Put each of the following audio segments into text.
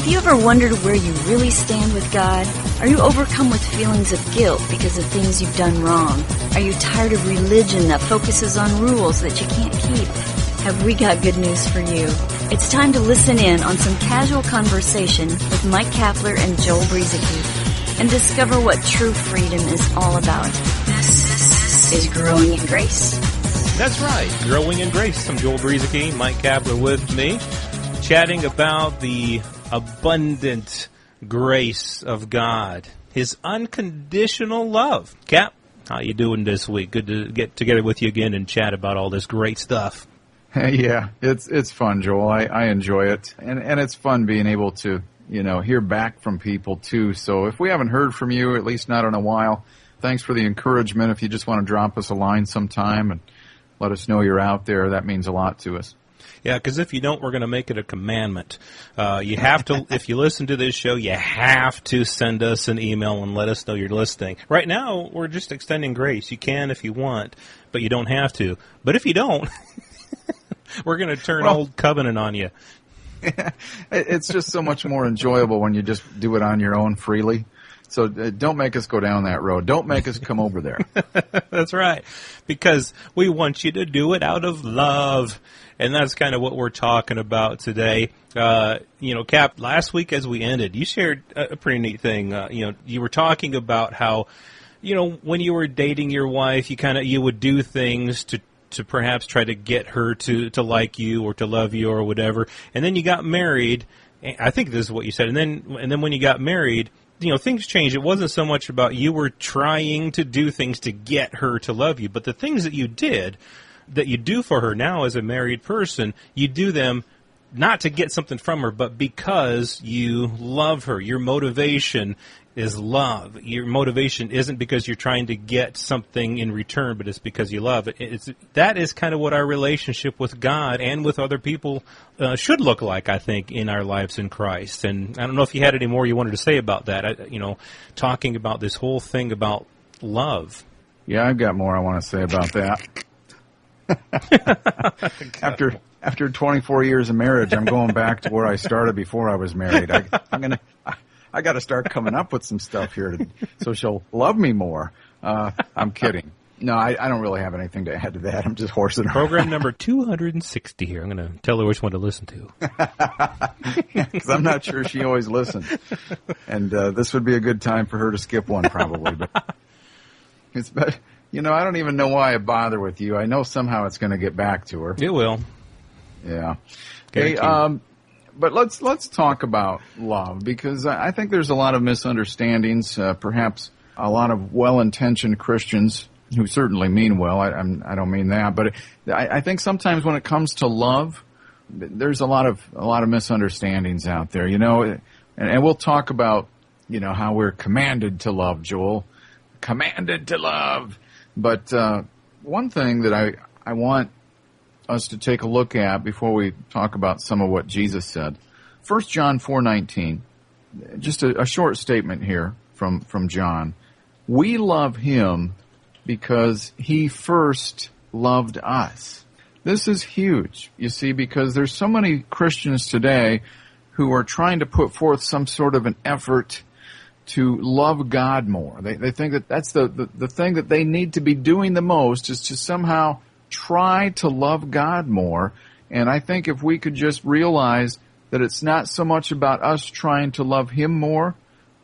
Have you ever wondered where you really stand with God? Are you overcome with feelings of guilt because of things you've done wrong? Are you tired of religion that focuses on rules that you can't keep? Have we got good news for you? It's time to listen in on some casual conversation with Mike Kapler and Joel Brueseke and discover what true freedom is all about. This is Growing in Grace. That's right, Growing in Grace. I'm Joel Brueseke, Mike Kapler with me, chatting about the abundant grace of God, His unconditional love. Cap, how you doing this week? Good to get together with you again and chat about all this great stuff. Yeah, it's fun, Joel. I enjoy it, and it's fun being able to hear back from people too. So if we haven't heard from you, at least not in a while, thanks for the encouragement. If you just want to drop us a line sometime and let us know you're out there, that means a lot to us. Yeah, because if you don't, we're going to make it a commandment. You have to, if you listen to this show, you have to send us an email and let us know you're listening. Right now, we're just extending grace. You can if you want, but you don't have to. But if you don't, we're going to turn Old Covenant on you. It's just so much more enjoyable when you just do it on your own freely. So don't make us go down that road. Don't make us come over there. That's right, because we want you to do it out of love. And that's kind of what we're talking about today. Cap, last week as we ended, you shared a pretty neat thing. You were talking about how, when you were dating your wife, you would do things to perhaps try to get her to like you or to love you or whatever. And then you got married. I think this is what you said. And then when you got married, things changed. It wasn't so much about you were trying to do things to get her to love you, but the things that you did, that you do for her now as a married person, you do them not to get something from her, but because you love her. Your motivation is love. Your motivation isn't because you're trying to get something in return, but it's because you love it. That is kind of what our relationship with God and with other people should look like, I think, in our lives in Christ. And I don't know if you had any more you wanted to say about that, talking about this whole thing about love. Yeah, I've got more I want to say about that. After 24 years of marriage, I'm going back to where I started before I was married. I got to start coming up with some stuff here so she'll love me more. I'm kidding. No, I don't really have anything to add to that. I'm just horsing around. Program number 260 here. I'm going to tell her which one to listen to. Because I'm not sure she always listens. And this would be a good time for her to skip one probably. But I don't even know why I bother with you. I know somehow it's going to get back to her. It will. Yeah. Okay. But let's talk about love, because I think there's a lot of misunderstandings. Perhaps a lot of well-intentioned Christians who certainly mean well. I don't mean that, but I think sometimes when it comes to love, there's a lot of misunderstandings out there. And we'll talk about how we're commanded to love, Joel, commanded to love. But one thing that I want us to take a look at before we talk about some of what Jesus said, 1 John 4:19, just a short statement here from John. We love Him because He first loved us. This is huge, you see, because there's so many Christians today who are trying to put forth some sort of an effort to love God more. They think that that's the thing that they need to be doing the most, is to somehow try to love God more. And I think if we could just realize that it's not so much about us trying to love Him more,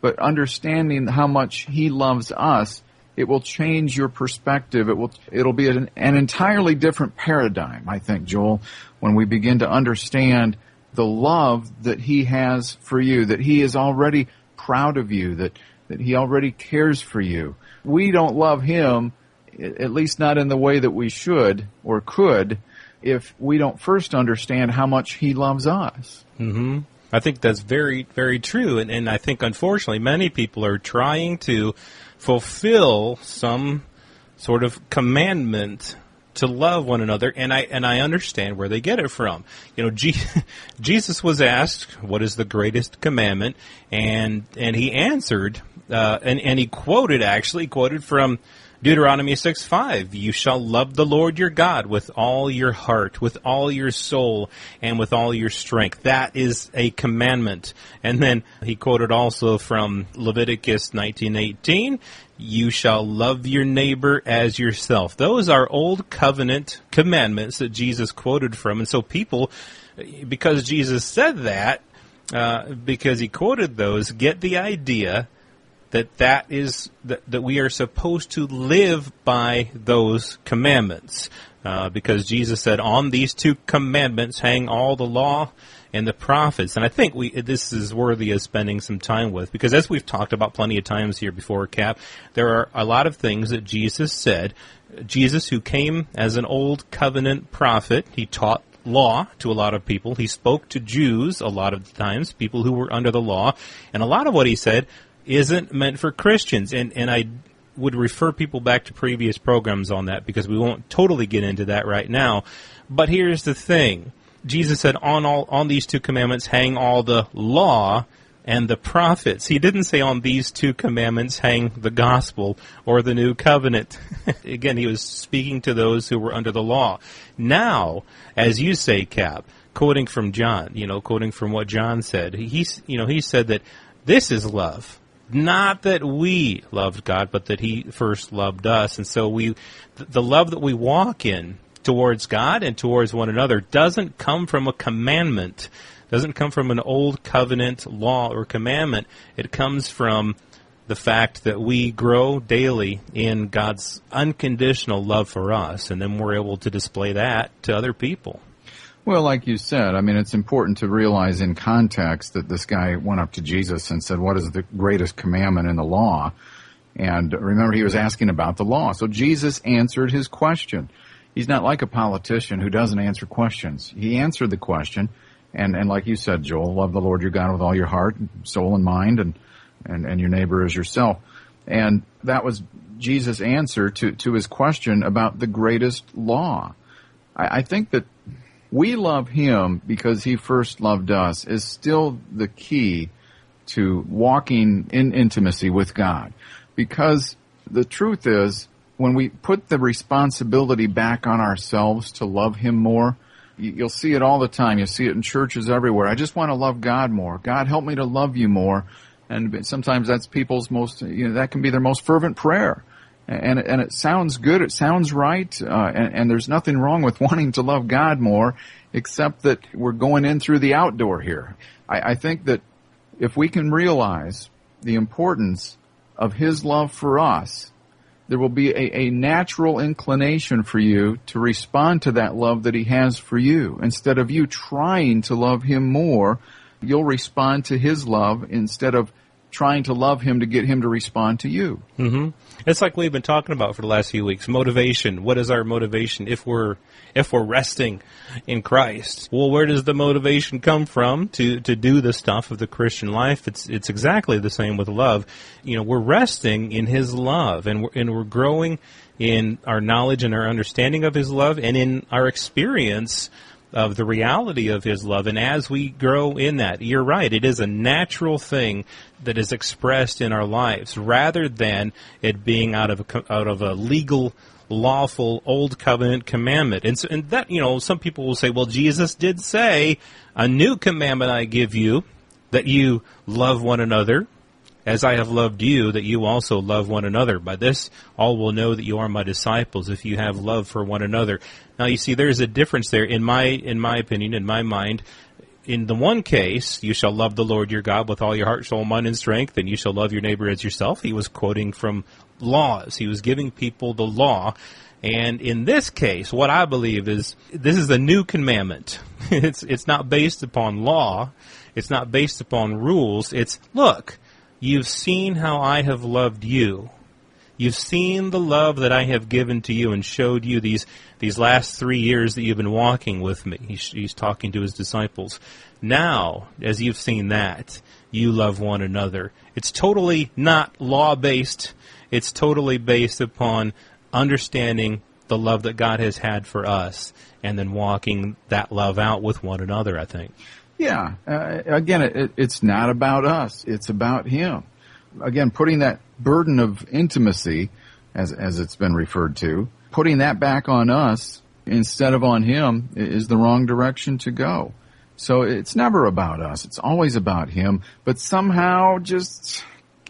but understanding how much He loves us, it will change your perspective. It'll be an entirely different paradigm, I think, Joel, when we begin to understand the love that He has for you, that He is already proud of you, that He already cares for you. We don't love Him, at least not in the way that we should or could, if we don't first understand how much He loves us. Mm-hmm. I think that's very, very true. And I think, unfortunately, many people are trying to fulfill some sort of commandment to love one another, and I understand where they get it from. Jesus was asked, what is the greatest commandment? And he answered, and he quoted from Deuteronomy 6:5, you shall love the Lord your God with all your heart, with all your soul, and with all your strength. That is a commandment. And then he quoted also from Leviticus 19:18, you shall love your neighbor as yourself. Those are old covenant commandments that Jesus quoted from. And so people, because Jesus said that, because he quoted those, get the idea that we are supposed to live by those commandments. Because Jesus said, on these two commandments hang all the law and the prophets. And I think this is worthy of spending some time with, because as we've talked about plenty of times here before, Cap, there are a lot of things that Jesus said. Jesus, who came as an old covenant prophet, he taught law to a lot of people. He spoke to Jews a lot of the times, people who were under the law. And a lot of what he said isn't meant for Christians. And I would refer people back to previous programs on that, because we won't totally get into that right now. But here's the thing. Jesus said, on these two commandments hang all the law and the prophets. He didn't say on these two commandments hang the gospel or the new covenant. Again, he was speaking to those who were under the law. Now, as you say, Cap, quoting from John, quoting from what John said, he said that this is love. Not that we loved God, but that he first loved us. And so the love that we walk in towards God and towards one another doesn't come from a commandment, doesn't come from an old covenant law or commandment. It comes from the fact that we grow daily in God's unconditional love for us, and then we're able to display that to other people. Well, like you said, it's important to realize in context that this guy went up to Jesus and said, what is the greatest commandment in the law? And remember, he was asking about the law. So Jesus answered his question. He's not like a politician who doesn't answer questions. He answered the question, and like you said, Joel, love the Lord your God with all your heart, soul, and mind, and your neighbor as yourself. And that was Jesus' answer to his question about the greatest law. I think that we love him because he first loved us is still the key to walking in intimacy with God. Because the truth is, when we put the responsibility back on ourselves to love him more, you'll see it all the time. You'll see it in churches everywhere. I just want to love God more. God, help me to love you more. And sometimes that's people's most, that can be their most fervent prayer. And it sounds good. It sounds right. And there's nothing wrong with wanting to love God more, except that we're going in through the outdoor here. I think that if we can realize the importance of his love for us, there will be a natural inclination for you to respond to that love that he has for you. Instead of you trying to love him more, you'll respond to his love instead of trying to love him to get him to respond to you. Mm-hmm. It's like we've been talking about for the last few weeks. Motivation. What is our motivation if we're resting in Christ? Well, where does the motivation come from to do the stuff of the Christian life? It's exactly the same with love. We're resting in his love, and we're growing in our knowledge and our understanding of his love, and in our experience of the reality of his love. And as we grow in that, you're right, it is a natural thing that is expressed in our lives, rather than it being out of a legal, lawful, old covenant commandment. And that, some people will say, well, Jesus did say, a new commandment I give you, that you love one another, as I have loved you, that you also love one another. By this, all will know that you are my disciples, if you have love for one another. Now, you see, there's a difference there, in my opinion, in my mind. In the one case, you shall love the Lord your God with all your heart, soul, mind, and strength, and you shall love your neighbor as yourself. He was quoting from laws. He was giving people the law. And in this case, what I believe is, this is a new commandment. It's not based upon law. It's not based upon rules. It's, look, you've seen how I have loved you. You've seen the love that I have given to you and showed you these last 3 years that you've been walking with me. He's talking to his disciples. Now, as you've seen that, you love one another. It's totally not law-based. It's totally based upon understanding the love that God has had for us, and then walking that love out with one another, I think. Yeah. Again, it's not about us. It's about him. Again, putting that burden of intimacy as it's been referred to. Putting that back on us instead of on him is the wrong direction to go. So it's never about us. It's always about him. But somehow, just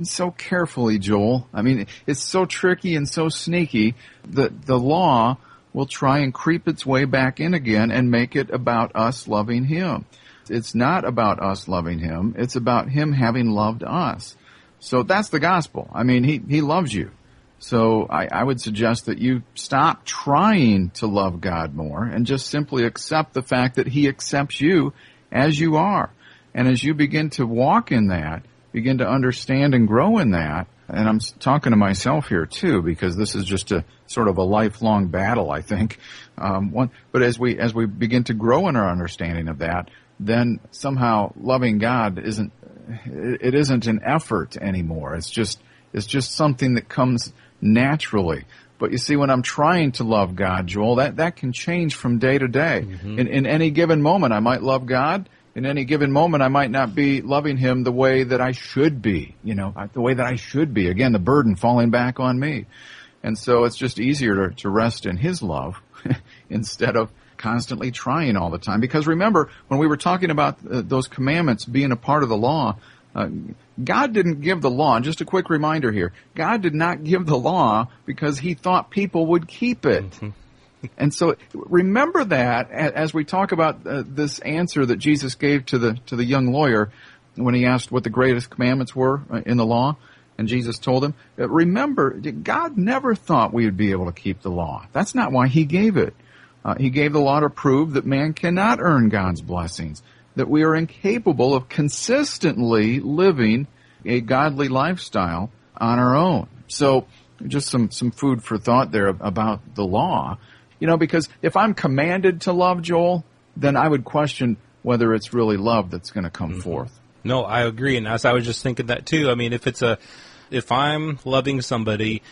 so carefully, Joel, I mean, it's so tricky and so sneaky that the law will try and creep its way back in again and make it about us loving him. It's not about us loving him. It's about him having loved us. So that's the gospel. I mean, he loves you. So I would suggest that you stop trying to love God more and just simply accept the fact that he accepts you as you are. And as you begin to walk in that, begin to understand and grow in that, and I'm talking to myself here too, because this is just a sort of a lifelong battle, I think. But as we begin to grow in our understanding of that, then somehow loving God isn't an effort anymore. It's just something that comes naturally. But you see, when I'm trying to love God, Joel, that can change from day to day. Mm-hmm. In any given moment, I might love God. In any given moment, I might not be loving him the way that I should be, the way that I should be. Again, the burden falling back on me. And so it's just easier to rest in his love instead of constantly trying all the time. Because remember, when we were talking about those commandments being a part of the law, God didn't give the law, and just a quick reminder here, God did not give the law because he thought people would keep it. Mm-hmm. And so remember that as we talk about this answer that Jesus gave to the young lawyer when he asked what the greatest commandments were in the law, and Jesus told him, remember, God never thought we would be able to keep the law. That's not why he gave it. He gave the law to prove that man cannot earn God's blessings, that we are incapable of consistently living a godly lifestyle on our own. So just some food for thought there about the law. Because if I'm commanded to love, Joel, then I would question whether it's really love that's going to come mm-hmm. forth. No, I agree. And as I was just thinking that too, I mean, if I'm loving somebody,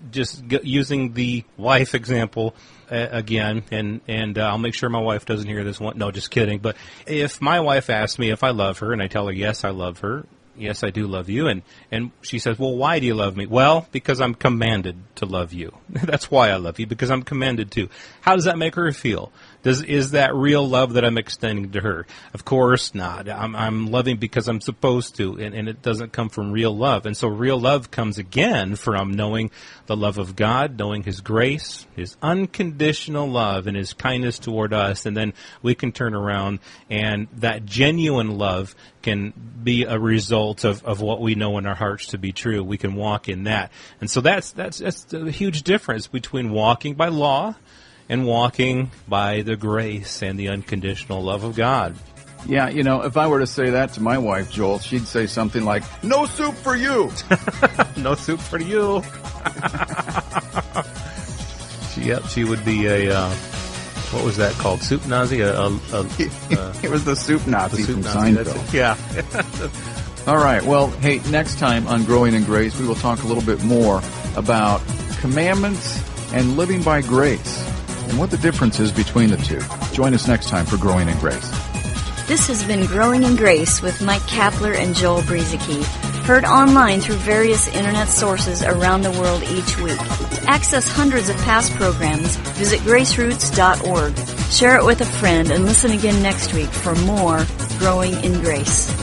just using the wife example again, and I'll make sure my wife doesn't hear this one. No, just kidding. But if my wife asks me if I love her, and I tell her, yes, I love her, yes, I do love you, and she says, well, why do you love me? Well, because I'm commanded to love you. That's why I love you, because I'm commanded to. How does that make her feel? Is that real love that I'm extending to her? Of course not. I'm loving because I'm supposed to, and it doesn't come from real love. And so real love comes again from knowing the love of God, knowing his grace, his unconditional love, and his kindness toward us, and then we can turn around, and that genuine love can be a result of what we know in our hearts to be true. We can walk in that. And so that's a huge difference between walking by law and walking by the grace and the unconditional love of God. Yeah, if I were to say that to my wife, Joel, she'd say something like, no soup for you! No soup for you! She would be a, what was that called? Soup Nazi? It was the soup Nazi from Seinfeld. Yeah. All right, well, hey, next time on Growing in Grace, we will talk a little bit more about commandments and living by grace, and what the difference is between the two. Join us next time for Growing in Grace. This has been Growing in Grace with Mike Kapler and Joel Brieseke, heard online through various internet sources around the world each week. To access hundreds of past programs, visit graceroots.org. Share it with a friend and listen again next week for more Growing in Grace.